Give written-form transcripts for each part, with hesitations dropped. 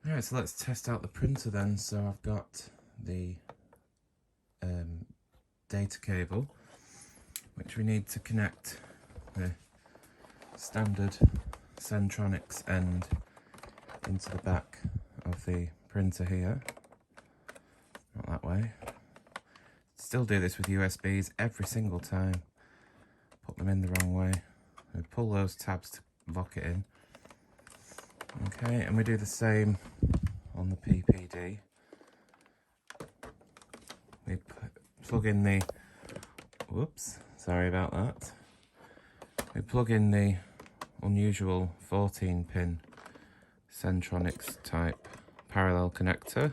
Alright, so let's test out the printer then. So I've got the data cable, which we need to connect the standard Centronics end into the back of the printer here. Not that way. Still do this with USBs every single time. Put them in the wrong way. We pull those tabs to lock it in. Okay, and we do the same on the PPD. We plug in the, whoops, sorry about that. We plug in the unusual 14-pin Centronics type parallel connector.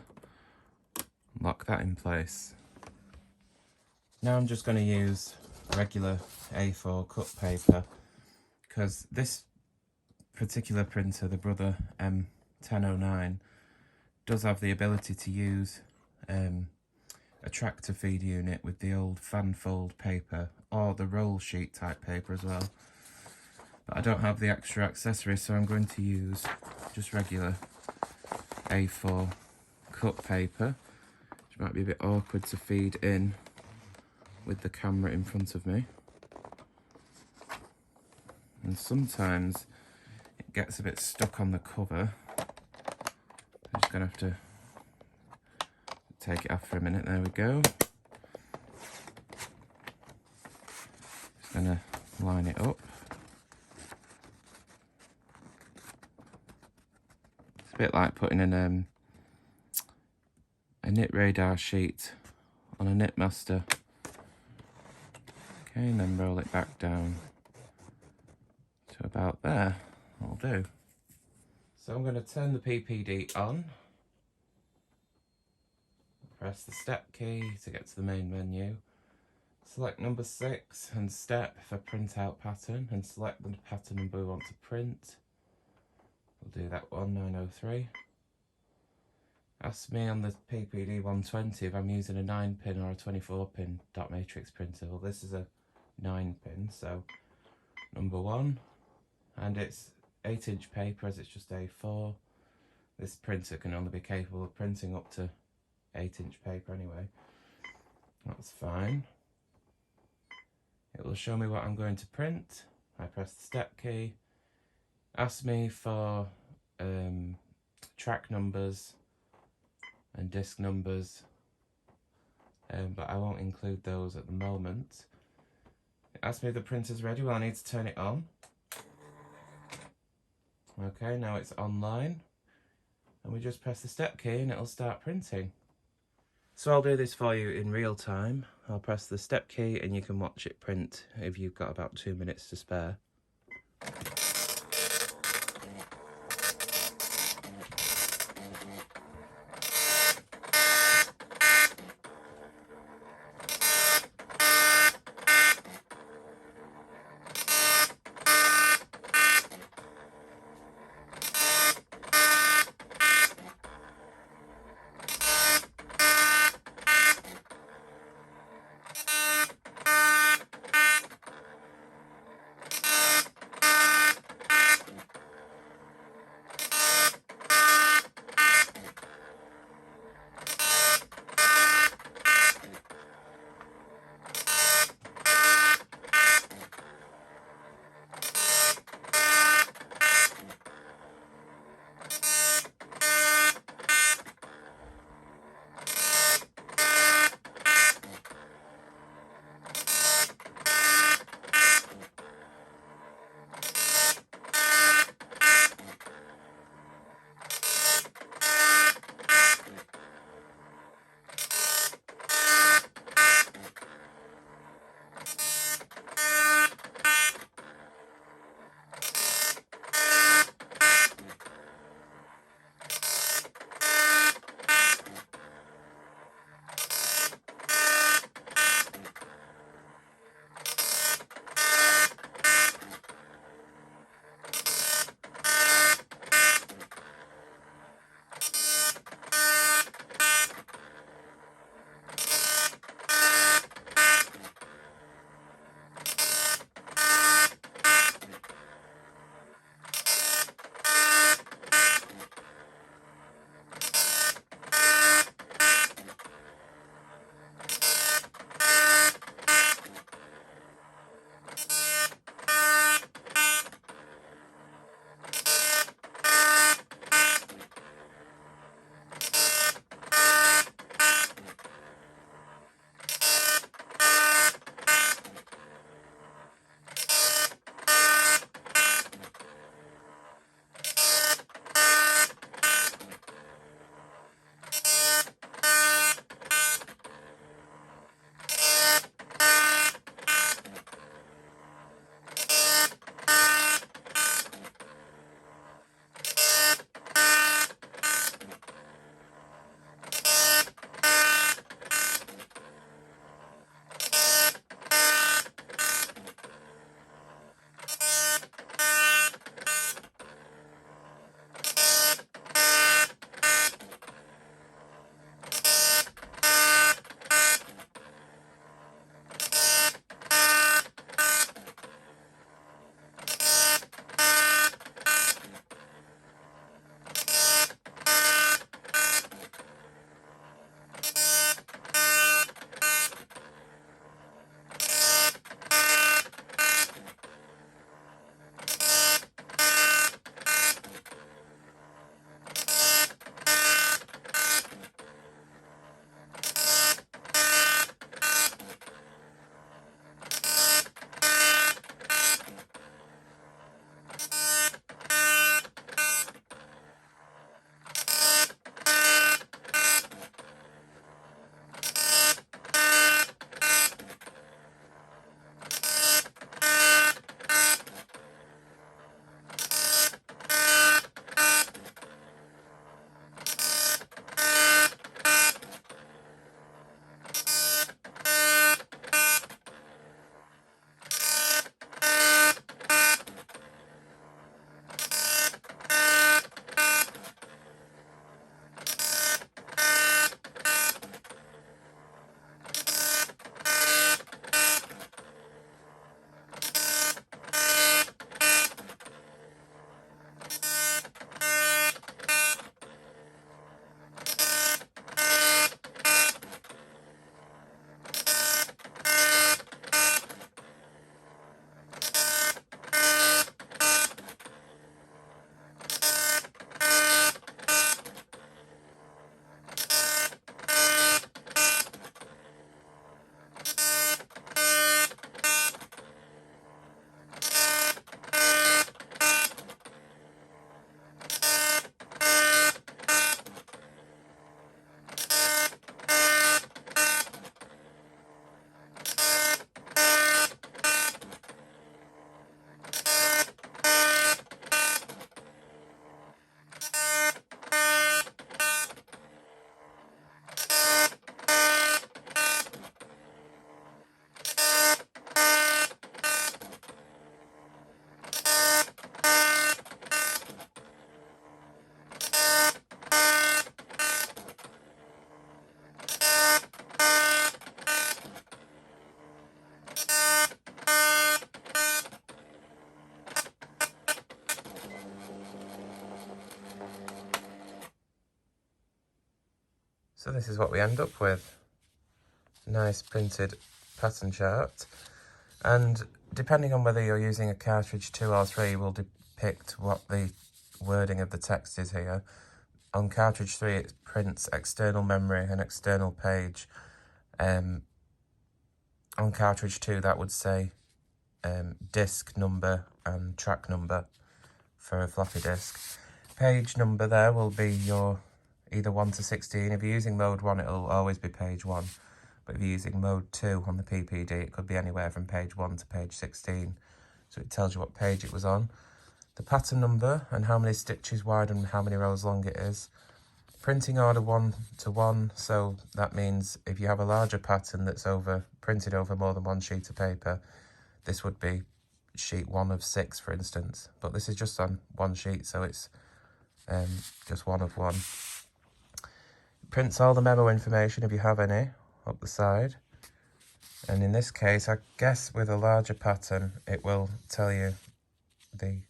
Lock that in place. Now I'm just going to use regular A4 cut paper, because this particular printer, the Brother M-1009, does have the ability to use a tractor feed unit with the old fan fold paper, or the roll sheet type paper as well. But I don't have the extra accessories, so I'm going to use just regular A4 cut paper, which might be a bit awkward to feed in with the camera in front of me. And sometimes it gets a bit stuck on the cover. I'm just going to have to take it off for a minute. There we go. Just going to line it up. It's a bit like putting in a knit radar sheet on a knit master. Okay, and then roll it back down to about there. That'll do. So I'm going to turn the PPD on. Press the step key to get to the main menu. Select number 6 and step for print out pattern, and select the pattern number we want to print. We'll do that one, 903. Ask me on the PPD-120 if I'm using a 9-pin or a 24-pin dot matrix printer. Well, this is a 9-pin, so number 1, and it's 8-inch paper as it's just A4. This printer can only be capable of printing up to 8-inch paper anyway. That's fine. It will show me what I'm going to print. I press the step key. Ask me for track numbers and disc numbers, but I won't include those at the moment. It asks me if the printer's ready. Well, I need to turn it on. Okay, now it's online, and we just press the step key and it'll start printing. So I'll do this for you in real time. I'll press the step key and you can watch it print if you've got about 2 minutes to spare. So this is what we end up with. Nice printed pattern chart. And depending on whether you're using a cartridge 2 or 3 will depict what the wording of the text is here. On cartridge 3 it prints external memory and external page. On cartridge 2 that would say disk number and track number for a floppy disk. Page number there will be your either 1 to 16. If you're using mode 1 it'll always be page 1. But if you're using mode 2 on the PPD, it could be anywhere from page 1 to page 16. So it tells you what page it was on. The pattern number and how many stitches wide and how many rows long it is. Printing order 1 to 1, so that means if you have a larger pattern that's printed over more than one sheet of paper, this would be sheet 1 of 6, for instance. But this is just on one sheet, so it's just 1 of 1. Prints all the memo information if you have any up the side, and in this case I guess with a larger pattern it will tell you the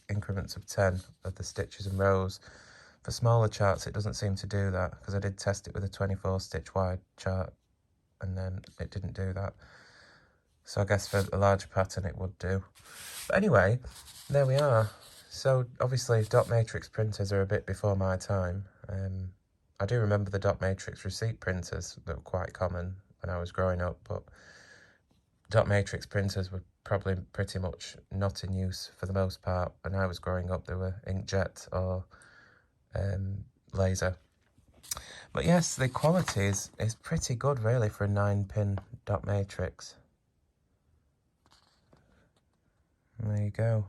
increments of 10 of the stitches and rows. For smaller charts it doesn't seem to do that, because I did test it with a 24 stitch wide chart and then it didn't do that. So I guess for a larger pattern it would do. But anyway, there we are. So obviously dot matrix printers are a bit before my time. I do remember the dot matrix receipt printers that were quite common when I was growing up, but dot matrix printers were probably pretty much not in use for the most part. When I was growing up, they were inkjet or laser. But yes, the quality is pretty good really for a 9-pin dot matrix. And there you go.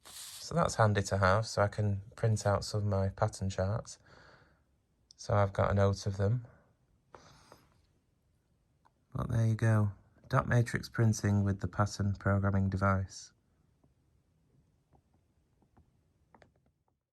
So that's handy to have, so I can print out some of my pattern charts. So I've got a note of them. But there you go. Dot matrix printing with the pattern programming device.